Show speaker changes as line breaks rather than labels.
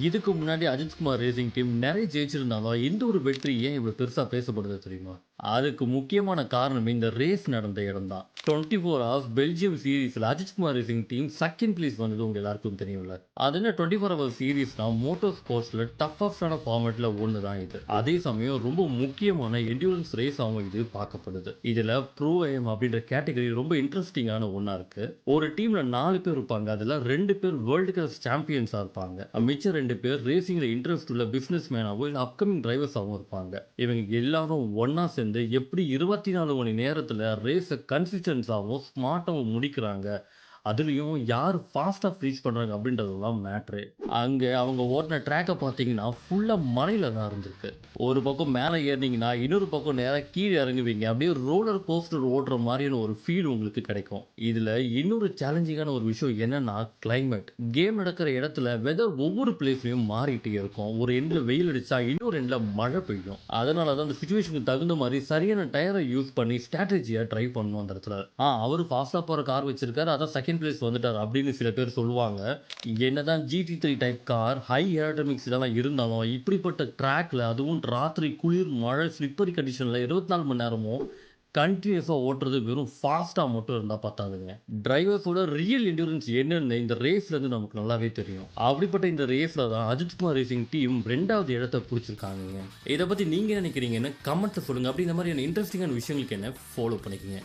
இதுக்கு முன்னாடி Ajithkumar racing team நெறைய ஜெயிச்சிருந்தாலும், இந்த ஒரு வெற்றி ஏன் இவ்வளோ பெருசா பேசப்படுது தெரியுமா? அதுக்கு முக்கியமான காரணமே இந்த ரேஸ் நடந்த இடம் தான். 24 ஹவர்ஸ் பெல்ஜியம் சீரிஸ்ல அஜித்குமார் ரேசிங் டீம் 2ண்ட் பிளேஸ் வந்தது உங்க எல்லாருக்கும் தெரியும்ல. அது என்ன 24 ஹவர்ஸ் சீரிஸ்னா மோட்டார் ஸ்போர்ட்ஸ்ல டஃபஸ்டான ஃபார்மேட்ல ஒண்ணு தான் இது. அதே சமயம் ரொம்ப முக்கியமான என்ட்யூரன்ஸ் ரேஸாவும் இது பார்க்கப்படுது. இதுல ப்ரோ ஏம் அப்படின்ற கேட்டகரி ரொம்ப இன்ட்ரெஸ்டிங்கான ஒண்ணா இருக்கு. ஒரு டீம்ல 4 பேர் இருப்பாங்க. அதுல 2 பேர் வேர்ல்டு கிளாஸ் சாம்பியன்ஸா இருப்பாங்க. மிச்ச 2 பேர் ரேசிங்ல இன்ட்ரெஸ்ட் உள்ள பிசினஸ் மேனாவோ இல்ல அப்கமிங் டிரைவர்ஸாவும் இருப்பாங்க. இவங்க எல்லாரும் ஒண்ணா சேர்ந்து எப்படி 24 மணி நேரத்துல ரேஸ கன்சிஸ்டன்ஸாவும் ஸ்மார்ட்டாவும் முடிக்கிறாங்க. அதுலயும் யார் ஃபாஸ்ட்டா ரீச் பண்றாங்க அப்படின்றது தான் மேட்ரு. அங்க அவங்க ஓட்டுன ட்ராக்க பார்த்தீங்கன்னா, ஃபுல்லா மலையில தான் இருந்திருக்கு. ஒரு பக்கம் மேல ஏறுனீங்கன்னா, இன்னொரு பக்கம் நேரா கீழ இறங்குவீங்க. அப்படியே ரோலர் கோஸ்டர் ஓட்டுற மாரியான ஒரு ஃபீல் உங்களுக்கு கிடைக்கும். இதுல இன்னொரு சேலஞ்சிங்கான ஒரு விஷயம் என்னன்னா, கிளைமேட். கேம் நடக்கிற இடத்துல வெதர் ஒவ்வொரு பிளேஸ்லயும் மாறிட்டே இருக்கும். ஒரு எண்ட்ல வெயில் அடிச்சா, இன்னொரு எண்ட்ல மழை பெய்யும். அதனால தான் அந்த சிச்சுவேஷனுக்கு தகுந்த மாரி சரியான டயர யூஸ் பண்ணி ஸ்ட்ராட்டஜியா ட்ரை பண்ணணும் அந்த இடத்துல. அவரு ஃபாஸ்ட்டா போற கார் வச்சிருக்காரு. அதான் 2ண்ட் பிளேஸ் வந்துட்டாரு அப்படின்னு சில பேர் சொல்லுவாங்க. என்னதான் GT3 type car, high aerodynamics இதெல்லாம் இருந்தாலும், இப்படிப்பட்ட ட்ராக்ல அதுவும் ராத்திரி குளிர், மழை, ஸ்லிப்பரி கண்டிஷன்ல 24 மணி நேரமும் கன்டினியூஸா ஓட்டுறது வெறும் ஃபாஸ்ட்டா மட்டும் இருந்தா பத்தாதுங்க. டிரைவர்ஸோட ரியல் என்ட்யூரன்ஸ் என்னன்னு இந்த ரேஸ்ல இருந்து நமக்கு நல்லாவே தெரியும். அப்படிப்பட்ட இந்த ரேஸ்ல தான் அஜித்குமார் ரேசிங் டீம் 2வது இடத்த புடிச்சிருக்காங்கங்க. இத பத்தி நீங்க என்ன நினைக்கிறீங்கன்னு கமெண்ட்ல சொல்லுங்க. அப்படி இந்த மாதிரியான இன்ட்ரெஸ்டிங்கான விஷயங்களுக்கு என்ன ஃபாலோ பண்ணிக்கங்க.